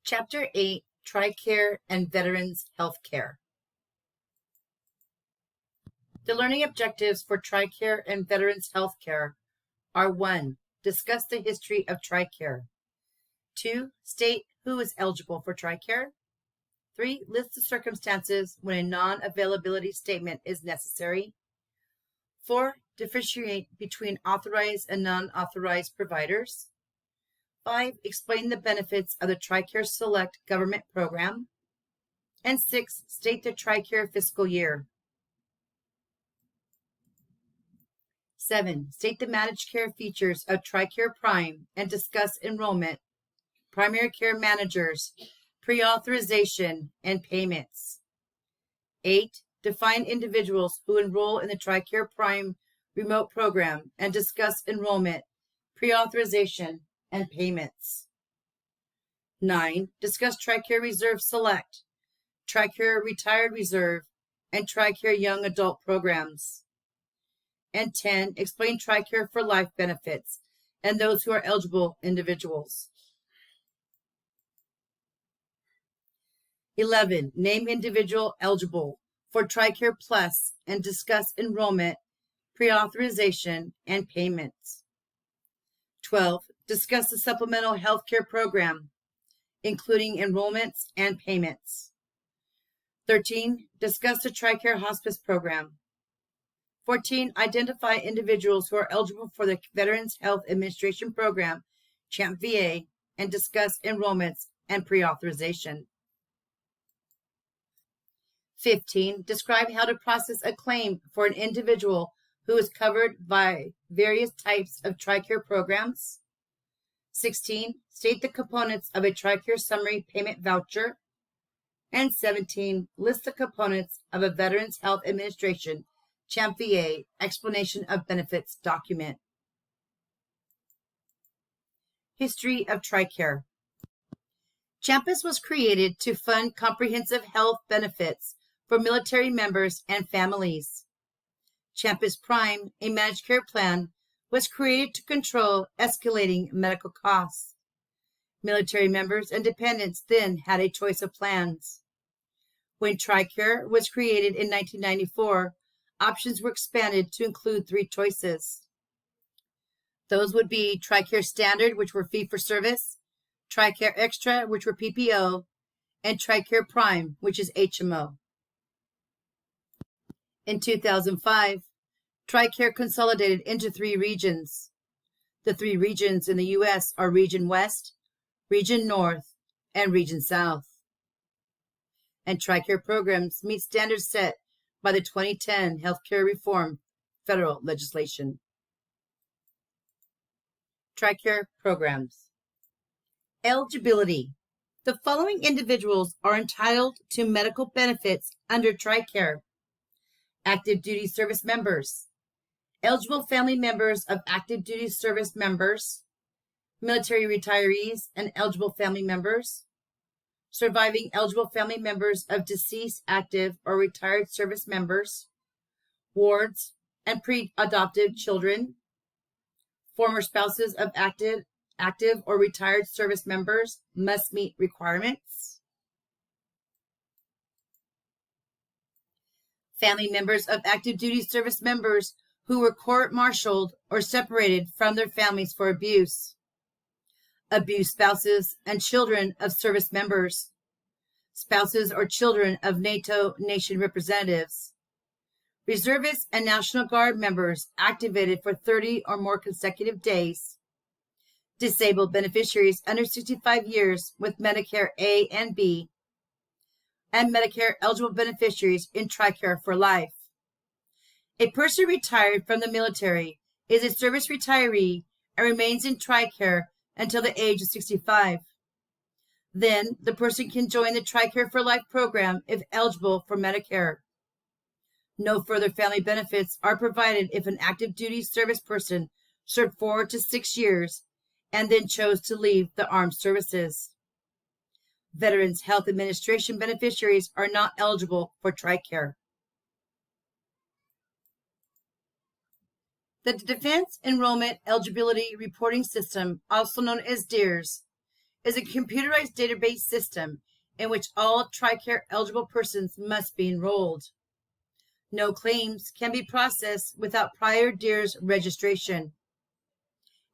Chapter 8, TRICARE and Veterans Healthcare. The learning objectives for TRICARE and Veterans Healthcare are 1. Discuss the history of TRICARE. 2. State who is eligible for TRICARE. 3. List the circumstances when a non-availability statement is necessary. 4. Differentiate between authorized and non-authorized providers. 5. Explain the benefits of the TRICARE Select government program. And 6. State the TRICARE fiscal year. 7. State the managed care features of TRICARE Prime and discuss enrollment, primary care managers, pre-authorization, and payments. 8. Define individuals who enroll in the TRICARE Prime remote program and discuss enrollment, pre-authorization, and payments. 9. Discuss TRICARE Reserve Select, TRICARE Retired Reserve, and TRICARE Young Adult programs. And 10. Explain TRICARE for Life benefits and those who are eligible individuals. 11. Name individual eligible for TRICARE Plus and discuss enrollment, pre-authorization, and payments. 12. Discuss the supplemental health care program, including enrollments and payments. 13. Discuss the TRICARE Hospice program. 14. Identify individuals who are eligible for the Veterans Health Administration program, CHAMP VA, and discuss enrollments and pre-authorization. 15. Describe how to process a claim for an individual who is covered by various types of TRICARE programs. 16. State the components of a TRICARE summary payment voucher. And 17. List the components of a Veterans Health Administration CHAMP VA explanation of benefits document. History of TRICARE. CHAMPUS was created to fund comprehensive health benefits for military members and families. CHAMPUS Prime, a managed care plan, was created to control escalating medical costs. Military members and dependents then had a choice of plans. When TRICARE was created in 1994, options were expanded to include 3 choices. Those would be TRICARE Standard, which were fee-for-service, TRICARE Extra, which were PPO, and TRICARE Prime, which is HMO. In 2005, TRICARE consolidated into 3 regions. The 3 regions in the U.S. are Region West, Region North, and Region South. And TRICARE programs meet standards set by the 2010 Healthcare Reform federal legislation. TRICARE Programs. Eligibility. The following individuals are entitled to medical benefits under TRICARE. Active duty service members, eligible family members of active duty service members, military retirees and eligible family members, surviving eligible family members of deceased active or retired service members, wards and pre-adopted children, former spouses of active or retired service members must meet requirements. Family members of active duty service members who were court-martialed or separated from their families for abuse. Abused spouses and children of service members. Spouses or children of NATO nation representatives. Reservists and National Guard members activated for 30 or more consecutive days. Disabled beneficiaries under 65 years with Medicare A and B. And Medicare eligible beneficiaries in TRICARE for Life. A person retired from the military is a service retiree and remains in TRICARE until the age of 65. Then the person can join the TRICARE for Life program if eligible for Medicare. No further family benefits are provided if an active duty service person served 4 to 6 years and then chose to leave the armed services. Veterans Health Administration beneficiaries are not eligible for TRICARE. The Defense Enrollment Eligibility Reporting System, also known as DEERS, is a computerized database system in which all TRICARE eligible persons must be enrolled. No claims can be processed without prior DEERS registration.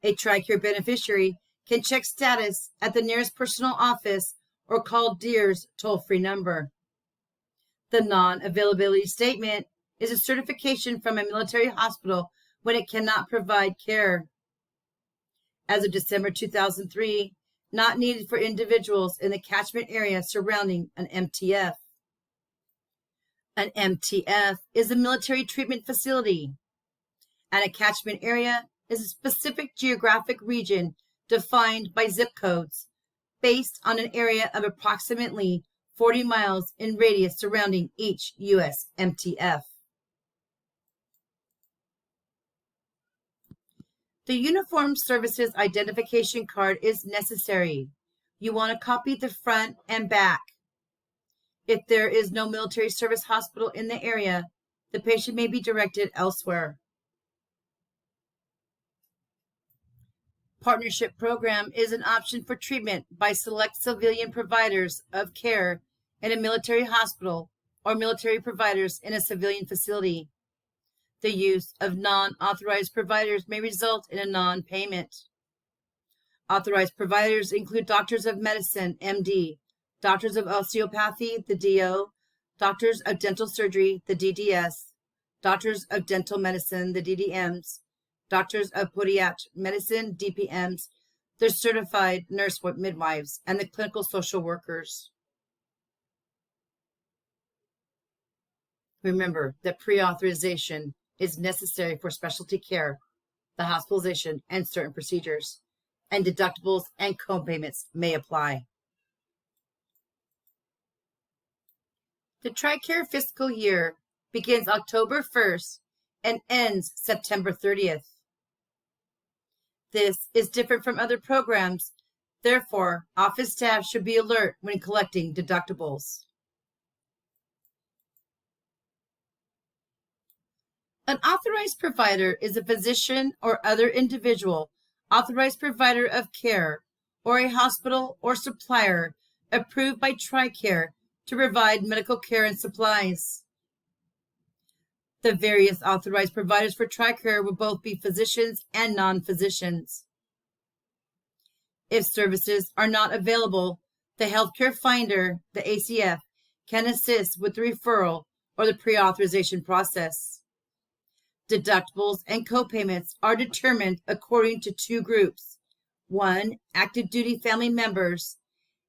A TRICARE beneficiary can check status at the nearest personal office or call DEERS toll-free number. The non-availability statement is a certification from a military hospital when it cannot provide care. As of December 2003, not needed for individuals in the catchment area surrounding an MTF. An MTF is a military treatment facility, and a catchment area is a specific geographic region defined by zip codes based on an area of approximately 40 miles in radius surrounding each U.S. MTF. The Uniformed Services Identification Card is necessary. You want to copy the front and back. If there is no military service hospital in the area, the patient may be directed elsewhere. Partnership program is an option for treatment by select civilian providers of care in a military hospital or military providers in a civilian facility. The use of non-authorized providers may result in a non-payment. Authorized providers include doctors of medicine, MD, doctors of osteopathy, the DO, doctors of dental surgery, the DDS, doctors of dental medicine, the DDMs, doctors of podiatric medicine, DPMs, the certified nurse midwives, and the clinical social workers. Remember that pre-authorization is necessary for specialty care, the hospitalization, and certain procedures, and deductibles and co-payments may apply. The TRICARE fiscal year begins October 1st and ends September 30th. This is different from other programs, therefore, office staff should be alert when collecting deductibles. An authorized provider is a physician or other individual authorized provider of care or a hospital or supplier approved by TRICARE to provide medical care and supplies. The various authorized providers for TRICARE will both be physicians and non-physicians. If services are not available, the Healthcare Finder, the ACF, can assist with the referral or the pre-authorization process. Deductibles and co-payments are determined according to two groups. 1, active duty family members,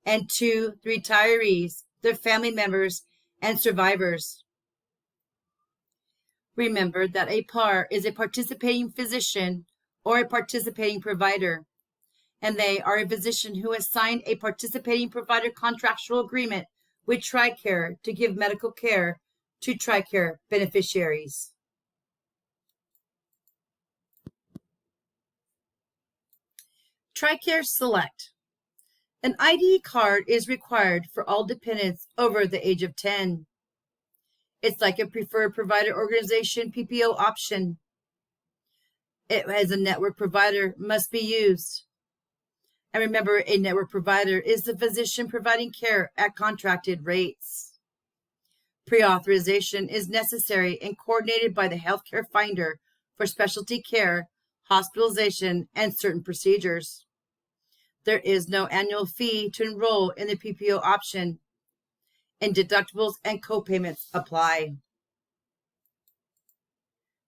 and 2, the retirees, their family members, and survivors. Remember that a PAR is a participating physician or a participating provider, and they are a physician who has signed a participating provider contractual agreement with TRICARE to give medical care to TRICARE beneficiaries. TRICARE Select. An ID card is required for all dependents over the age of 10. It's like a preferred provider organization PPO option. It as a network provider must be used. And remember, a network provider is the physician providing care at contracted rates. Pre-authorization is necessary and coordinated by the Healthcare Finder for specialty care, hospitalization, and certain procedures. There is no annual fee to enroll in the PPO option, and deductibles and co-payments apply.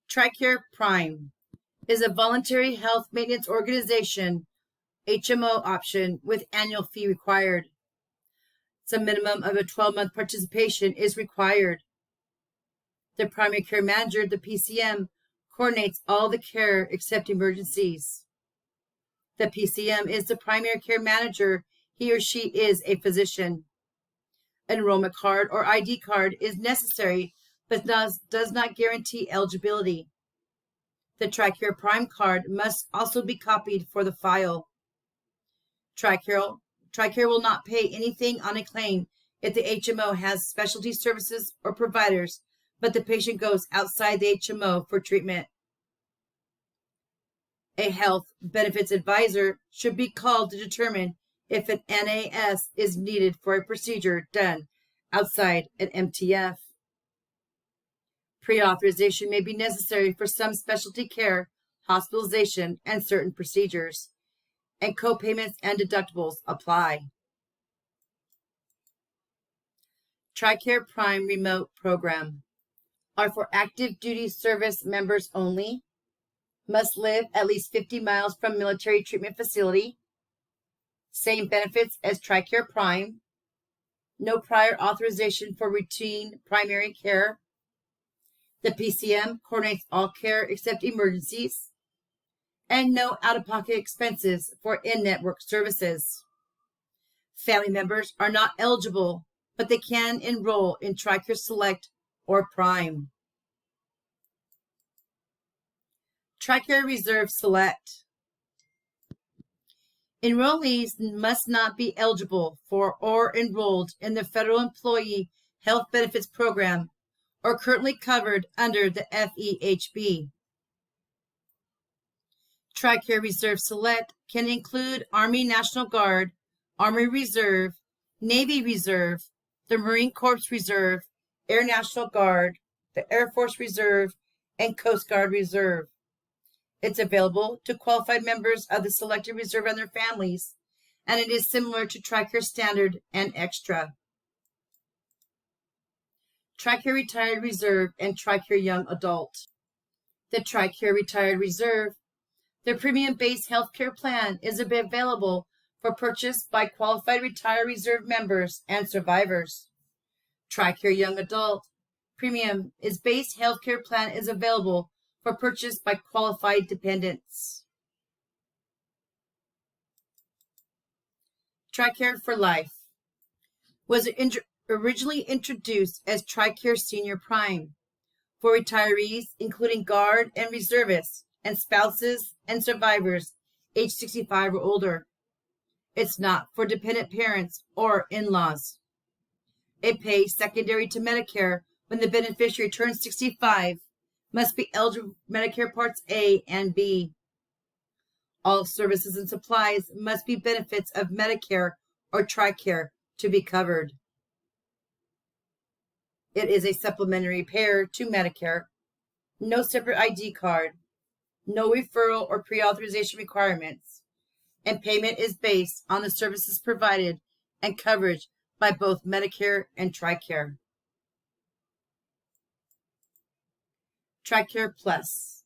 TRICARE Prime is a voluntary health maintenance organization, HMO option with annual fee required. A minimum of a 12-month participation is required. The primary care manager, the PCM, coordinates all the care except emergencies. The PCM is the primary care manager. He or she is a physician. An enrollment card or ID card is necessary, but does not guarantee eligibility. The TRICARE Prime card must also be copied for the file. TRICARE will not pay anything on a claim if the HMO has specialty services or providers, but the patient goes outside the HMO for treatment. A health benefits advisor should be called to determine if an NAS is needed for a procedure done outside an MTF. Pre-authorization may be necessary for some specialty care, hospitalization, and certain procedures, and co-payments and deductibles apply. TRICARE Prime Remote Program are for active duty service members only, must live at least 50 miles from military treatment facility, same benefits as TRICARE Prime, no prior authorization for routine primary care. The PCM coordinates all care except emergencies, and no out-of-pocket expenses for in-network services. Family members are not eligible, but they can enroll in TRICARE Select or Prime. TRICARE Reserve Select. Enrollees must not be eligible for or enrolled in the Federal Employee Health Benefits Program or currently covered under the FEHB. TRICARE Reserve Select can include Army National Guard, Army Reserve, Navy Reserve, the Marine Corps Reserve, Air National Guard, the Air Force Reserve, and Coast Guard Reserve. It's available to qualified members of the selected reserve and their families, and it is similar to TRICARE Standard and Extra. TRICARE Retired Reserve and TRICARE Young Adult. The TRICARE Retired Reserve, their premium-based healthcare plan, is available for purchase by qualified retired reserve members and survivors. TRICARE Young Adult premium is based healthcare plan is available for purchase by qualified dependents. TRICARE for Life was originally introduced as TRICARE Senior Prime for retirees, including Guard and reservists, and spouses and survivors age 65 or older. It's not for dependent parents or in-laws. It pays secondary to Medicare when the beneficiary turns 65, must be eligible for Medicare Parts A and B. All services and supplies must be benefits of Medicare or TRICARE to be covered. It is a supplementary payer to Medicare, no separate ID card, no referral or pre-authorization requirements, and payment is based on the services provided and coverage by both Medicare and TRICARE. TRICARE Plus.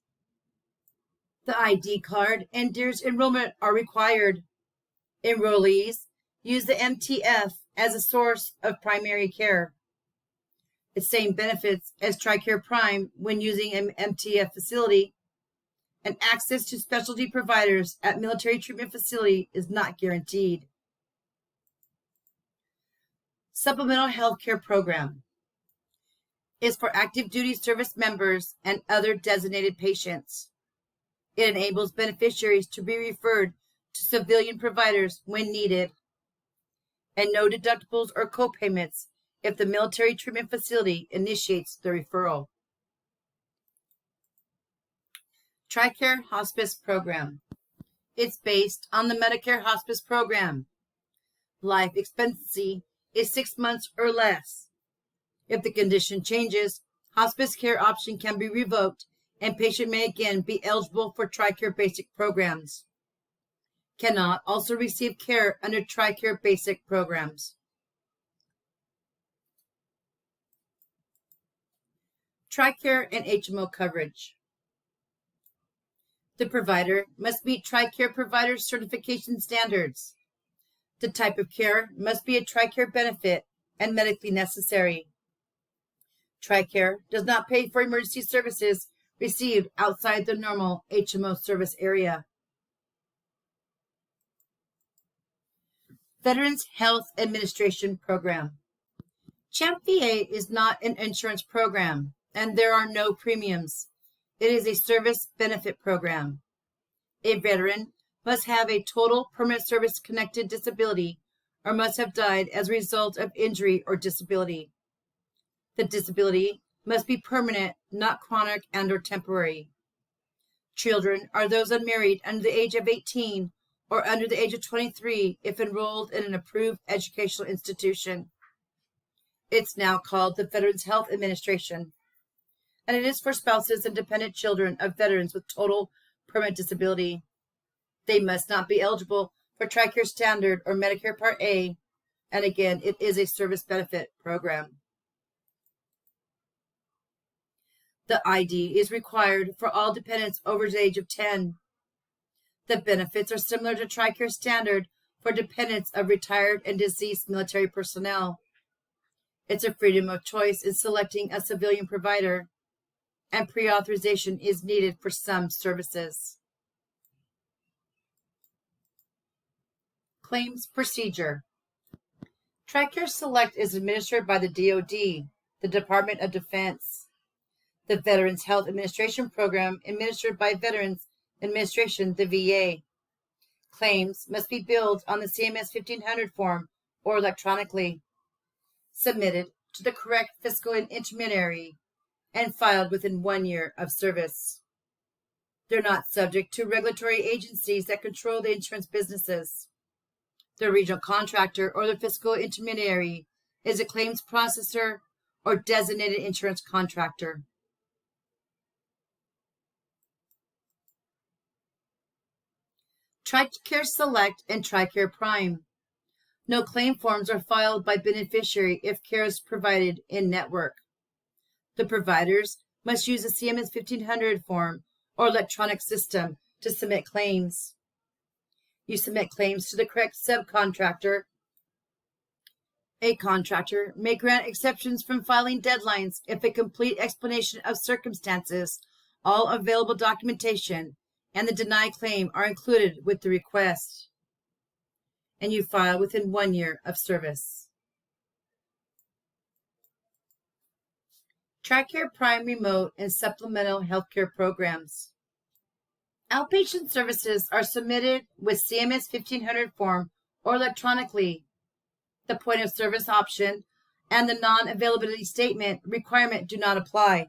The ID card and DEERS enrollment are required. Enrollees use the MTF as a source of primary care. The same benefits as TRICARE Prime when using an MTF facility, and access to specialty providers at military treatment facility is not guaranteed. Supplemental Health Care Program is for active duty service members and other designated patients. It enables beneficiaries to be referred to civilian providers when needed, and no deductibles or co-payments if the military treatment facility initiates the referral. TRICARE Hospice Program. It's based on the Medicare Hospice Program. Life expectancy is 6 months or less. If the condition changes, hospice care option can be revoked and patient may again be eligible for TRICARE Basic Programs. Cannot also receive care under TRICARE Basic Programs. TRICARE and HMO Coverage. The provider must meet TRICARE provider certification standards. The type of care must be a TRICARE benefit and medically necessary. TRICARE does not pay for emergency services received outside the normal HMO service area. Veterans Health Administration Program. CHAMP VA is not an insurance program, and there are no premiums. It is a service benefit program. A veteran must have a total permanent service-connected disability or must have died as a result of injury or disability. The disability must be permanent, not chronic and or temporary. Children are those unmarried under the age of 18 or under the age of 23 if enrolled in an approved educational institution. It's now called the Veterans Health Administration, and it is for spouses and dependent children of veterans with total permanent disability. They must not be eligible for TRICARE Standard or Medicare Part A, and again, it is a service benefit program. The ID is required for all dependents over the age of 10. The benefits are similar to TRICARE Standard for dependents of retired and deceased military personnel. It's a freedom of choice in selecting a civilian provider, and pre-authorization is needed for some services. Claims procedure. TRICARE Select is administered by the DoD, the Department of Defense. The Veterans Health Administration Program administered by Veterans Administration, the VA. Claims must be billed on the CMS 1500 form or electronically, submitted to the correct fiscal intermediary, and filed within 1 year of service. They're not subject to regulatory agencies that control the insurance businesses. The regional contractor or the fiscal intermediary is a claims processor or designated insurance contractor. TRICARE Select and TRICARE Prime. No claim forms are filed by beneficiary if care is provided in-network. The providers must use a CMS 1500 form or electronic system to submit claims. You submit claims to the correct subcontractor. A contractor may grant exceptions from filing deadlines if a complete explanation of circumstances, all available documentation, and the denied claim are included with the request, and you file within 1 year of service. TRICARE Prime Remote and Supplemental Healthcare Programs. Outpatient services are submitted with CMS 1500 form or electronically. The point of service option and the non-availability statement requirement do not apply.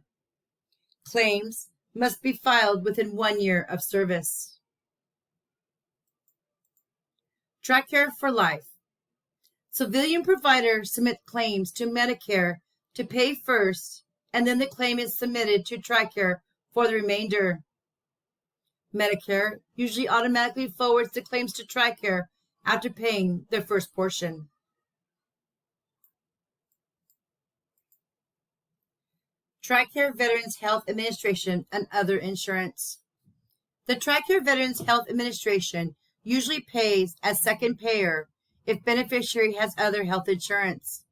Claims must be filed within 1 year of service. TRICARE for Life. Civilian providers submit claims to Medicare to pay first, and then the claim is submitted to TRICARE for the remainder. Medicare usually automatically forwards the claims to TRICARE after paying their first portion. TRICARE Veterans Health Administration and other insurance. The TRICARE Veterans Health Administration usually pays as second payer if beneficiary has other health insurance.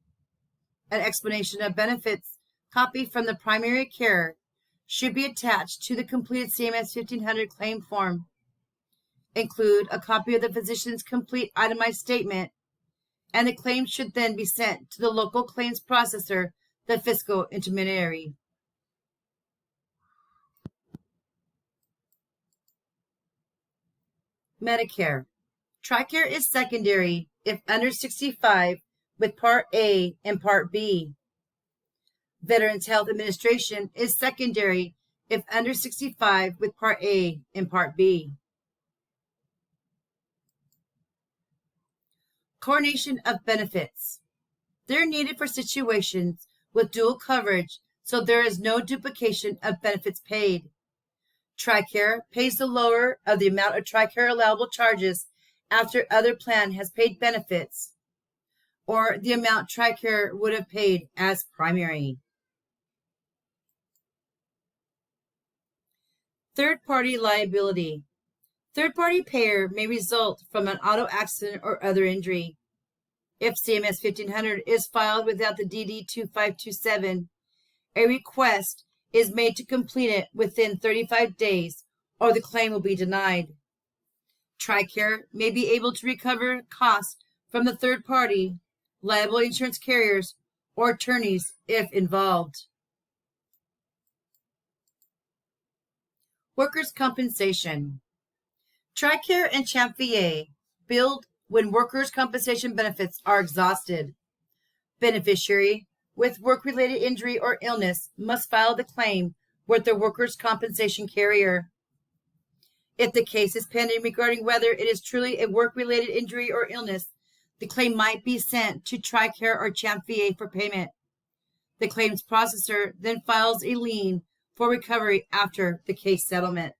An explanation of benefits copy from the primary care should be attached to the completed CMS 1500 claim form. Include a copy of the physician's complete itemized statement, and the claim should then be sent to the local claims processor, the fiscal intermediary. Medicare. TRICARE is secondary if under 65 with Part A and Part B. Veterans Health Administration is secondary if under 65 with Part A and Part B. Coordination of benefits. They're needed for situations with dual coverage, so there is no duplication of benefits paid. TRICARE pays the lower of the amount of TRICARE allowable charges after other plan has paid benefits, or the amount TRICARE would have paid as primary. Third-party liability. Third-party payer may result from an auto accident or other injury. If CMS 1500 is filed without the DD 2527, a request is made to complete it within 35 days, or the claim will be denied. TRICARE may be able to recover costs from the third party, liable insurance carriers, or attorneys if involved. Workers' compensation. TRICARE and CHAMP VA billed when workers' compensation benefits are exhausted. Beneficiary with work-related injury or illness must file the claim with the workers' compensation carrier. If the case is pending regarding whether it is truly a work-related injury or illness, the claim might be sent to TRICARE or CHAMP VA for payment. The claims processor then files a lien for recovery after the case settlement.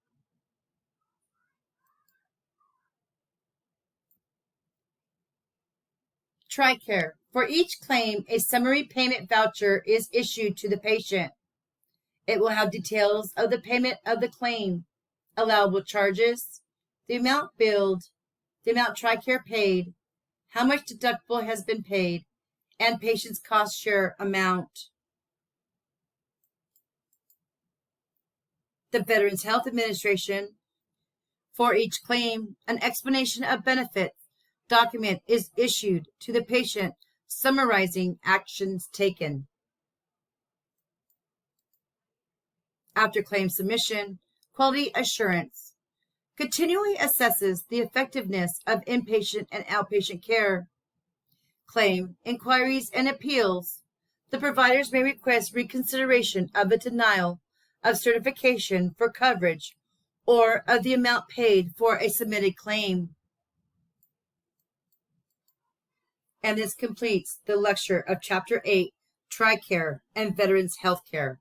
TRICARE. For each claim, a summary payment voucher is issued to the patient. It will have details of the payment of the claim, allowable charges, the amount billed, the amount TRICARE paid, how much deductible has been paid, and patient's cost share amount. The Veterans Health Administration. For each claim, an explanation of benefits document is issued to the patient summarizing actions taken. After claim submission, quality assurance continually assesses the effectiveness of inpatient and outpatient care. Claim, inquiries, and appeals. The providers may request reconsideration of the denial of certification for coverage or of the amount paid for a submitted claim. And this completes the lecture of Chapter 8, TRICARE and Veterans Healthcare.